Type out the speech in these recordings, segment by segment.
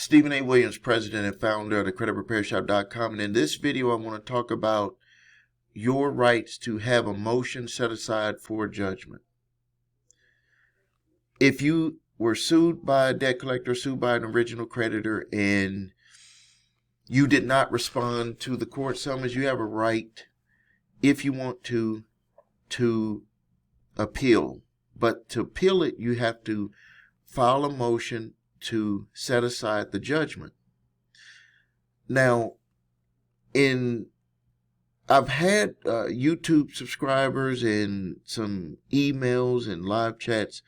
Stephen A. Williams, president and founder of the creditrepairshop.com. And in this video, I want to talk about your rights to have a motion set aside for judgment. If you were sued by a debt collector, sued by an original creditor, and you did not respond to the court summons, you have a right, if you want to appeal. But to appeal it, you have to file a motion to set aside the judgment. Now, I've had YouTube subscribers and some emails and live chats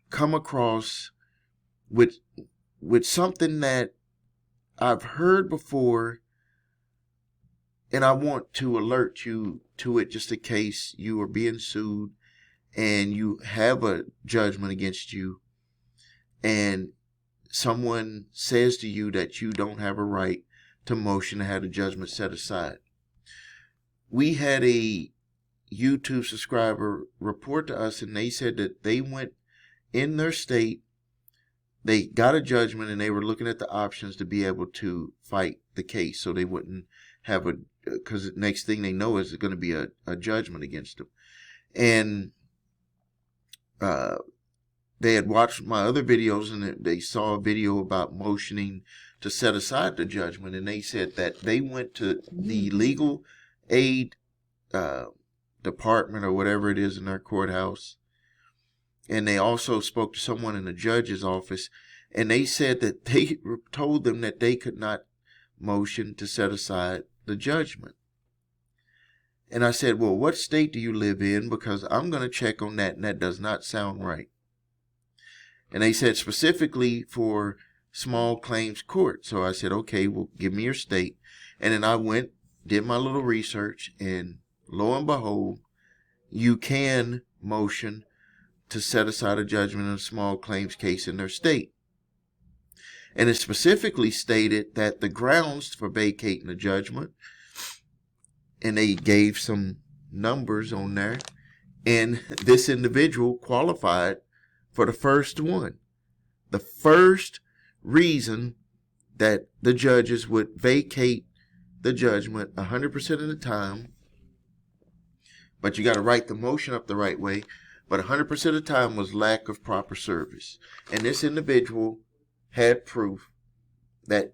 come across with something that I've heard before, and I want to alert you to it just in case you are being sued and you have a judgment against you and someone says to you that you don't have a right to motion to have the judgment set aside. We had a YouTube subscriber report to us, and they said that they went in their state, they got a judgment, and they were looking at the options to be able to fight the case so they wouldn't have because the next thing they know is going to be a judgment against them. And they had watched my other videos, and they saw a video about motioning to set aside the judgment, and they said that they went to the legal aid department or whatever it is in their courthouse, and they also spoke to someone in the judge's office, and they said that they told them that they could not motion to set aside the judgment. And I said, well, what state do you live in? Because I'm going to check on that, and that does not sound right. And they said specifically for small claims court. So I said, okay, well, give me your state. And then I went, did my little research, and lo and behold, you can motion to set aside a judgment in a small claims case in their state. And it specifically stated that the grounds for vacating the judgment, and they gave some numbers on there, and this individual qualified for the first one. The first reason that the judges would vacate the judgment 100% of the time, but you got to write the motion up the right way, but 100% of the time was lack of proper service. And this individual had proof that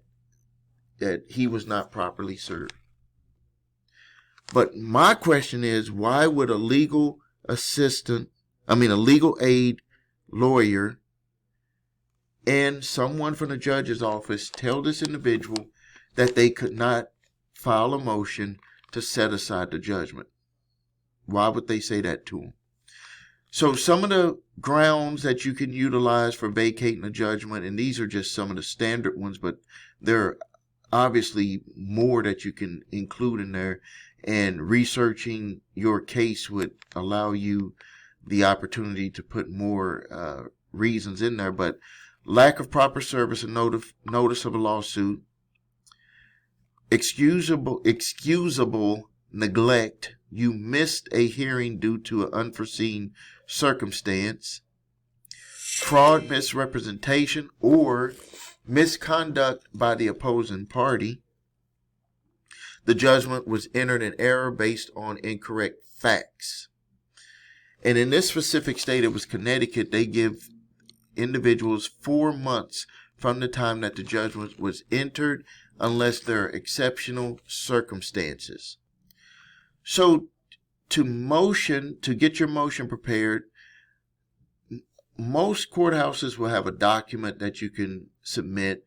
he was not properly served. But my question is, why would a legal aid lawyer and someone from the judge's office tell this individual that they could not file a motion to set aside the judgment? Why would they say that to him? So some of the grounds that you can utilize for vacating a judgment, and these are just some of the standard ones, but there are obviously more that you can include in there, and researching your case would allow you the opportunity to put more reasons in there. But lack of proper service and notice of a lawsuit, excusable neglect, you missed a hearing due to an unforeseen circumstance, fraud, misrepresentation, or misconduct by the opposing party. The judgment was entered in error based on incorrect facts. And in this specific state, it was Connecticut, they give individuals 4 months from the time that the judgment was entered, unless there are exceptional circumstances. So to get your motion prepared, most courthouses will have a document that you can submit,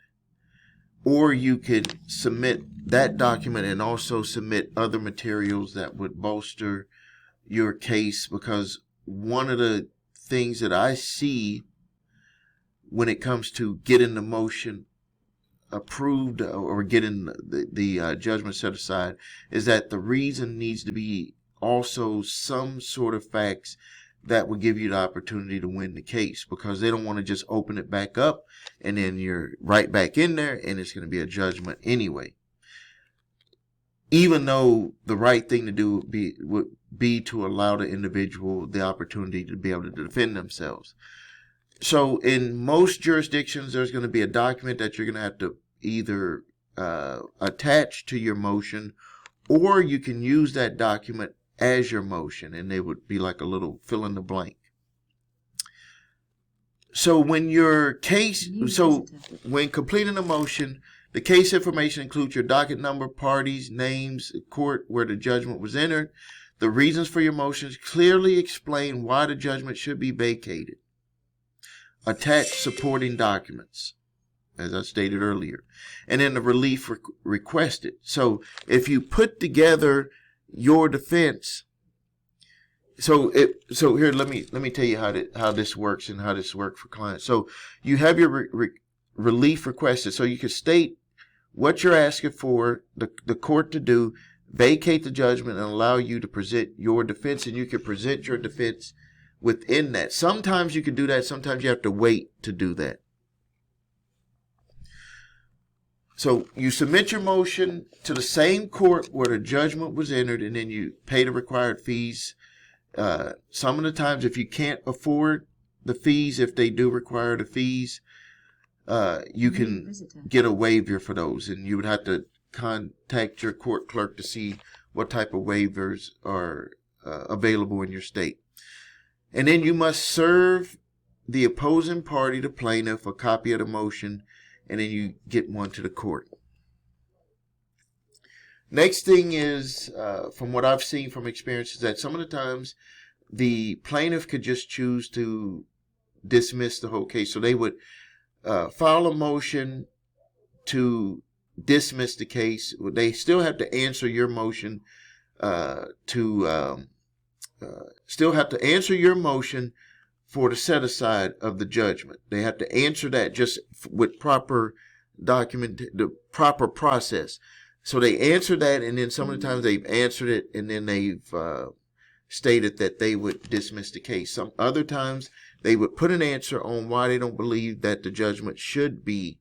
or you could submit that document and also submit other materials that would bolster your case. Because one of the things that I see when it comes to getting the motion approved or getting the judgment set aside is that the reason needs to be also some sort of facts that would give you the opportunity to win the case, because they don't want to just open it back up and then you're right back in there and it's going to be a judgment anyway. Even though the right thing to do would be to allow the individual the opportunity to be able to defend themselves. So in most jurisdictions, there's going to be a document that you're going to have to either attach to your motion, or you can use that document as your motion, and it would be like a little fill in the blank. So when your case, when completing a motion, the case information includes your docket number, parties, names, court where the judgment was entered. The reasons for your motions clearly explain why the judgment should be vacated. Attach supporting documents, as I stated earlier, and then the relief requested. So if you put together your defense, so here, let me tell you how this works and how this works for clients. So you have your relief requested. So you can state what you're asking for the court to do, vacate the judgment, and allow you to present your defense, and you can present your defense within that. Sometimes you can do that. Sometimes you have to wait to do that. So you submit your motion to the same court where the judgment was entered, and then you pay the required fees. Some of the times, if you can't afford the fees, if they do require the fees, you can get a waiver for those, and you would have to contact your court clerk to see what type of waivers are available in your state. And then you must serve the opposing party, the plaintiff, a copy of the motion, and then you get one to the court. Next thing is, from what I've seen from experience, is that some of the times the plaintiff could just choose to dismiss the whole case. So they would file a motion to dismiss the case. They still have to answer your motion for the set aside of the judgment. They have to answer that just with proper the proper process. So they answer that, and then some of the times they've answered it, and then they've stated that they would dismiss the case. Some other times they would put an answer on why they don't believe that the judgment should be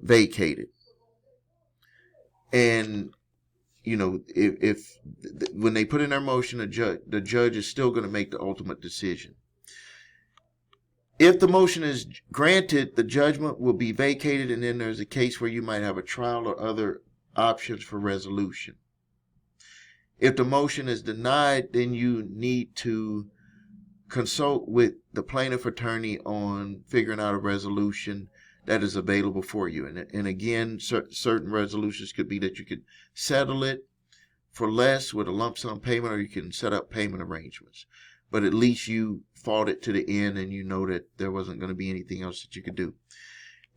vacated. And you know, if when they put in their motion, the judge is still going to make the ultimate decision. If the motion is granted, the judgment will be vacated, and then there's a case where you might have a trial or other options for resolution. If the motion is denied, then you need to consult with the plaintiff attorney on figuring out a resolution that is available for you. And again, certain resolutions could be that you could settle it for less with a lump sum payment, or you can set up payment arrangements. But at least you fought it to the end, and you know that there wasn't going to be anything else that you could do.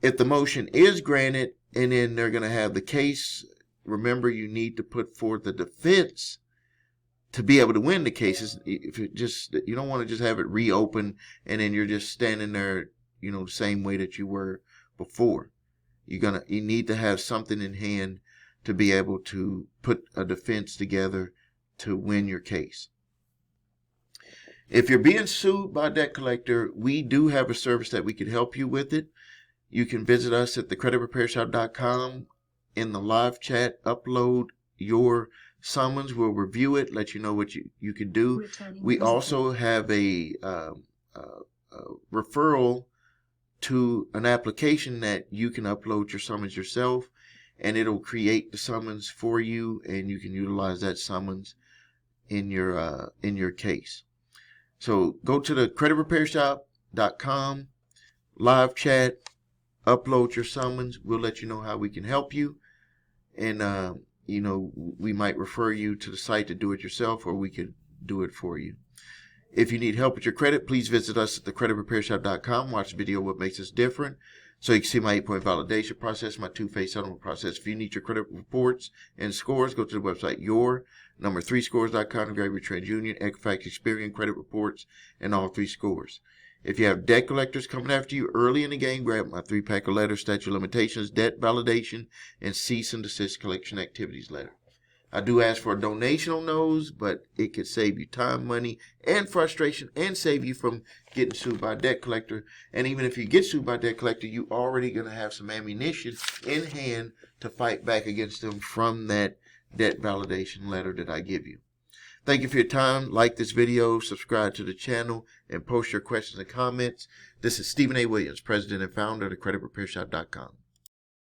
If the motion is granted, and then they're going to have the case, remember you need to put forth the defense to be able to win the cases. If you don't want to just have it reopened, and then you're just standing there, you know, the same way that you were before. You need to have something in hand to be able to put a defense together to win your case. If you're being sued by a debt collector, we do have a service that we can help you with it. You can visit us at thecreditrepairshop.com. In the live chat, upload your summons. We'll review it, let you know what you can do. We also have a referral to an application that you can upload your summons yourself, and it'll create the summons for you, and you can utilize that summons in your case. So go to the creditrepairshop.com, live chat, upload your summons. We'll let you know how we can help you. And, you know, we might refer you to the site to do it yourself, or we could do it for you. If you need help with your credit, please visit us at thecreditrepairshop.com. Watch the video, What Makes Us Different, so you can see my 8-point validation process, my 2-phase settlement process. If you need your credit reports and scores, go to the website your3scores.com to grab your TransUnion, Equifax, Experian credit reports, and all 3 scores. If you have debt collectors coming after you early in the game, grab my 3-pack of letters, statute of limitations, debt validation, and cease and desist collection activities letter. I do ask for a donation on those, but it could save you time, money, and frustration, and save you from getting sued by a debt collector. And even if you get sued by a debt collector, you already going to have some ammunition in hand to fight back against them from that debt validation letter that I give you. Thank you for your time. Like this video, subscribe to the channel, and post your questions and comments. This is Stephen A. Williams, President and Founder of thecreditrepairshop.com.